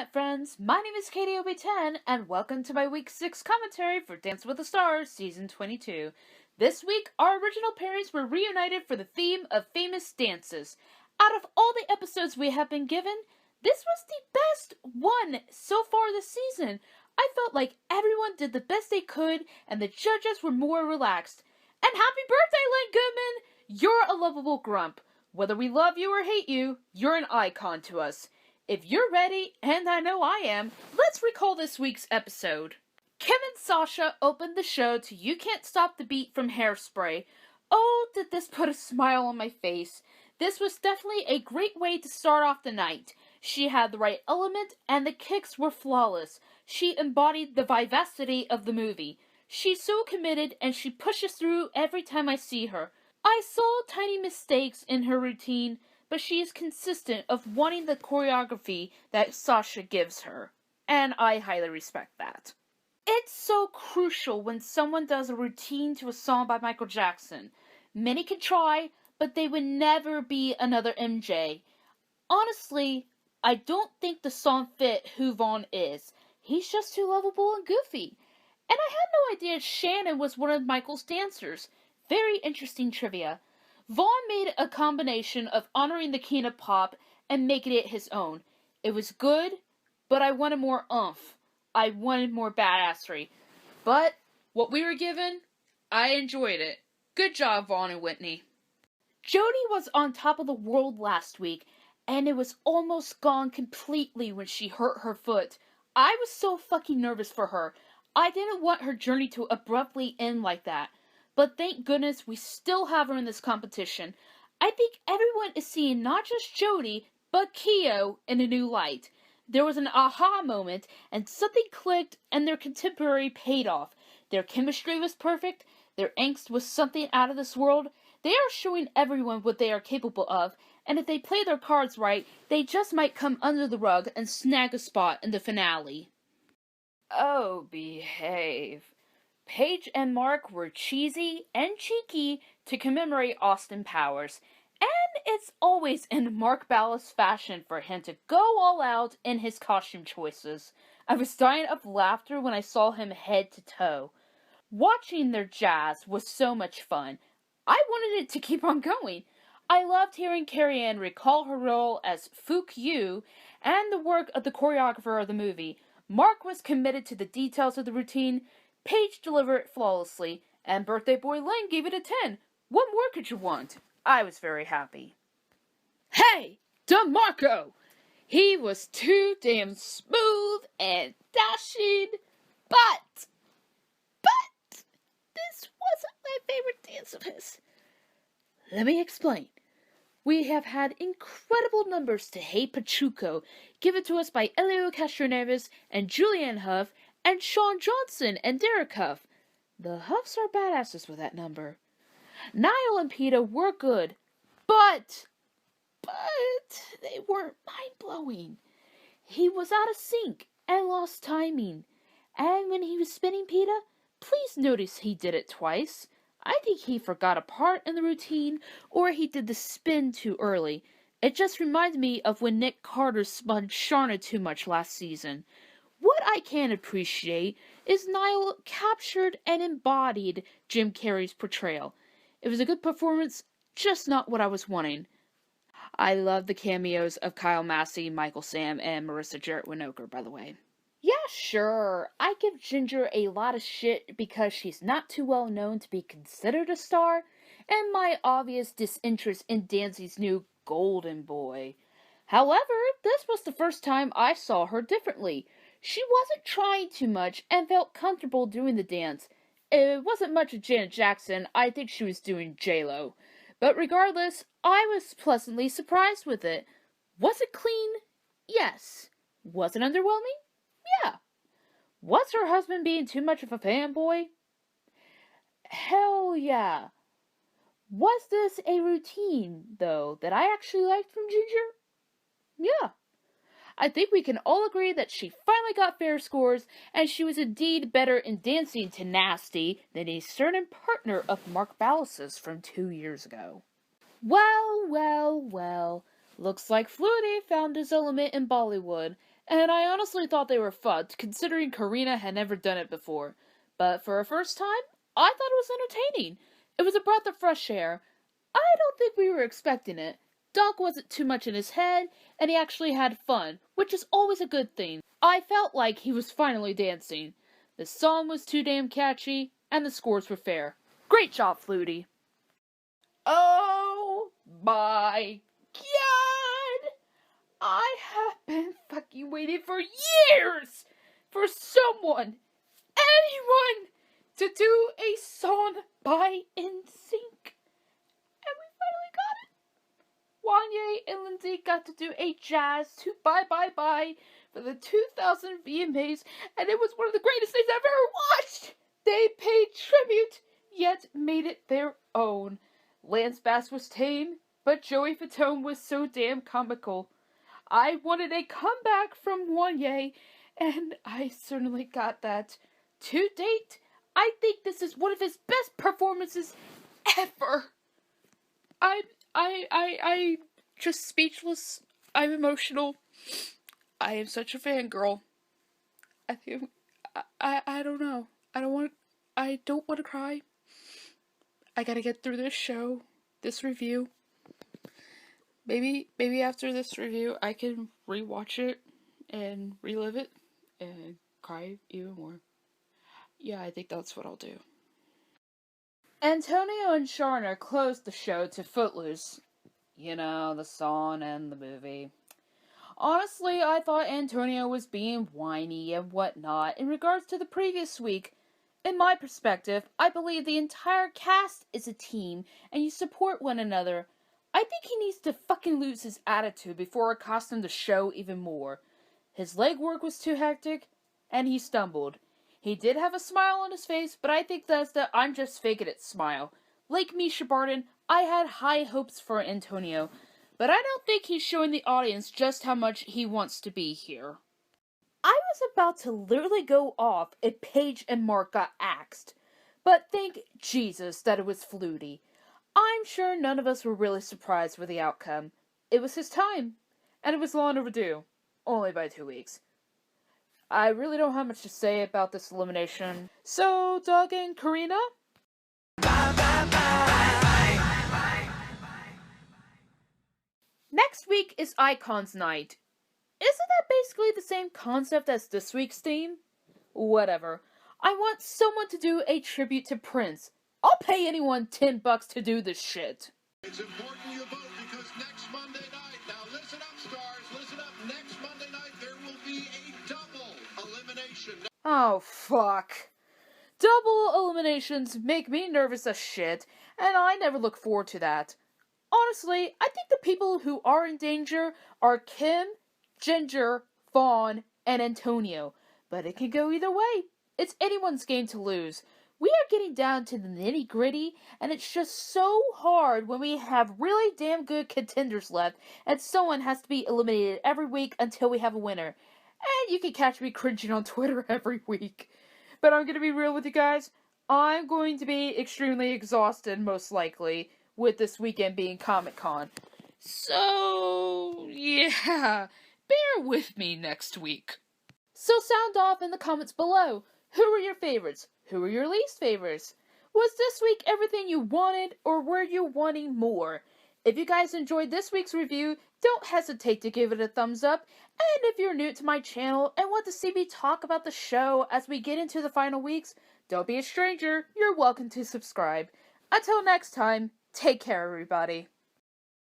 internet friends, my name is KatieOB10, and welcome to my Week 6 commentary for Dance with the Stars Season 22. This week, our original pairings were reunited for the theme of famous dances. Out of all the episodes we have been given, this was the best one so far this season. I felt like everyone did the best they could, and the judges were more relaxed. And happy birthday, Len Goodman! You're a lovable grump. Whether we love you or hate you, you're an icon to us. If you're ready, and I know I am, let's recall this week's episode. Kim and Sasha opened the show to You Can't Stop the Beat from Hairspray. Oh, did this put a smile on my face. This was definitely a great way to start off the night. She had the right element, and the kicks were flawless. She embodied the vivacity of the movie. She's so committed, and she pushes through every time I see her. I saw tiny mistakes in her routine, but she is consistent of wanting the choreography that Sasha gives her, and I highly respect that. It's so crucial when someone does a routine to a song by Michael Jackson. Many can try, but they would never be another MJ. Honestly, I don't think the song fit who Vaughn is. He's just too lovable and goofy. And I had no idea Shannon was one of Michael's dancers. Very interesting trivia. Vaughn made a combination of honoring the king of pop and making it his own. It was good, but I wanted more oomph. I wanted more badassery. But what we were given, I enjoyed it. Good job, Vaughn and Whitney. Jodie was on top of the world last week, and it was almost gone completely when she hurt her foot. I was so fucking nervous for her. I didn't want her journey to abruptly end like that. But thank goodness we still have her in this competition. I think everyone is seeing not just Jodie, but Keo in a new light. There was an aha moment, and something clicked, and their contemporary paid off. Their chemistry was perfect, their angst was something out of this world. They are showing everyone what they are capable of, and if they play their cards right, they just might come under the rug and snag a spot in the finale. Oh, behave. Paige and Mark were cheesy and cheeky to commemorate Austin Powers, and it's always in Mark Ballas fashion for him to go all out in his costume choices. I was dying of laughter when I saw him head to toe. Watching their jazz was so much fun. I wanted it to keep on going. I loved hearing Carrie Ann recall her role as Fook Yu and the work of the choreographer of the movie. Mark was committed to the details of the routine. Paige delivered it flawlessly, and birthday boy Len gave it a 10. What more could you want? I was very happy. Hey, DeMarco! He was too damn smooth and dashing, but this wasn't my favorite dance of his. Let me explain. We have had incredible numbers to Hey Pachuco, given to us by Elio Castroneves and Julianne Hough, and Sean Johnson and Derek Huff. The Huffs are badasses with that number. Niall and Peta were good, but they weren't mind-blowing. He was out of sync and lost timing. And when he was spinning Peta, please notice he did it twice. I think he forgot a part in the routine, or he did the spin too early. It just reminds me of when Nick Carter spun Sharna too much last season. What I can appreciate is Niall captured and embodied Jim Carrey's portrayal. It was a good performance, just not what I was wanting. I love the cameos of Kyle Massey, Michael Sam, and Marissa Jarrett Winokur, by the way. Yeah, sure, I give Ginger a lot of shit because she's not too well known to be considered a star, and my obvious disinterest in Danzy's new golden boy. However, this was the first time I saw her differently. She wasn't trying too much and felt comfortable doing the dance. It wasn't much of Janet Jackson, I think she was doing J-Lo. But regardless, I was pleasantly surprised with it. Was it clean? Yes. Was it underwhelming? Yeah. Was her husband being too much of a fanboy? Hell yeah. Was this a routine, though, that I actually liked from Ginger? Yeah. I think we can all agree that she finally got fair scores, and she was indeed better in dancing to Nasty than a certain partner of Mark Ballas's from 2 years ago. Well. Looks like Flutie found his element in Bollywood, and I honestly thought they were fucked, considering Karina had never done it before. But for a first time, I thought it was entertaining. It was a breath of fresh air. I don't think we were expecting it. Doc wasn't too much in his head, and he actually had fun, which is always a good thing. I felt like he was finally dancing. The song was too damn catchy, and the scores were fair. Great job, Flutie. Oh my god! I have been fucking waiting for years for someone, anyone, to do a song by NSYNC. And we finally got it. Wanye and Lindsay got to do a jazz to Bye Bye Bye for the 2000 VMAs, and it was one of the greatest things I've ever watched! They paid tribute, yet made it their own. Lance Bass was tame, but Joey Fatone was so damn comical. I wanted a comeback from Wanye, and I certainly got that. To date, I think this is one of his best performances ever. I just speechless. I'm emotional. I am such a fangirl. I don't know. I don't want to cry. I gotta get through this show, this review. Maybe after this review, I can rewatch it and relive it and cry even more. Yeah, I think that's what I'll do. Antonio and Sharner closed the show to Footloose. You know, the song and the movie. Honestly, I thought Antonio was being whiny and whatnot in regards to the previous week. In my perspective, I believe the entire cast is a team and you support one another. I think he needs to fucking lose his attitude before it costs him the show even more. His legwork was too hectic, and he stumbled. He did have a smile on his face, but I think that's the I'm just faking it smile. Like Misha Barton, I had high hopes for Antonio, but I don't think he's showing the audience just how much he wants to be here. I was about to literally go off if Paige and Mark got axed, but thank Jesus that it was Flutie. I'm sure none of us were really surprised with the outcome. It was his time, and it was long overdue, only by 2 weeks. I really don't have much to say about this elimination. So, Doug and Karina? Next week is Icons Night. Isn't that basically the same concept as this week's theme? Whatever. I want someone to do a tribute to Prince. I'll pay anyone $10 to do this shit. It's important you vote because next Monday night, now listen up, stars, listen up. Next Monday night, there will be a double elimination. Oh, fuck. Double eliminations make me nervous as shit, and I never look forward to that. Honestly, I think the people who are in danger are Kim, Ginger, Vaughn, and Antonio. But it can go either way. It's anyone's game to lose. We are getting down to the nitty-gritty, and it's just so hard when we have really damn good contenders left, and someone has to be eliminated every week until we have a winner. And you can catch me cringing on Twitter every week. But I'm going to be real with you guys. I'm going to be extremely exhausted, most likely, with this weekend being Comic-Con. So, yeah, bear with me next week. So sound off in the comments below. Who were your favorites? Who were your least favorites? Was this week everything you wanted, or were you wanting more? If you guys enjoyed this week's review, don't hesitate to give it a thumbs up. And if you're new to my channel and want to see me talk about the show as we get into the final weeks, don't be a stranger. You're welcome to subscribe. Until next time, take care, everybody.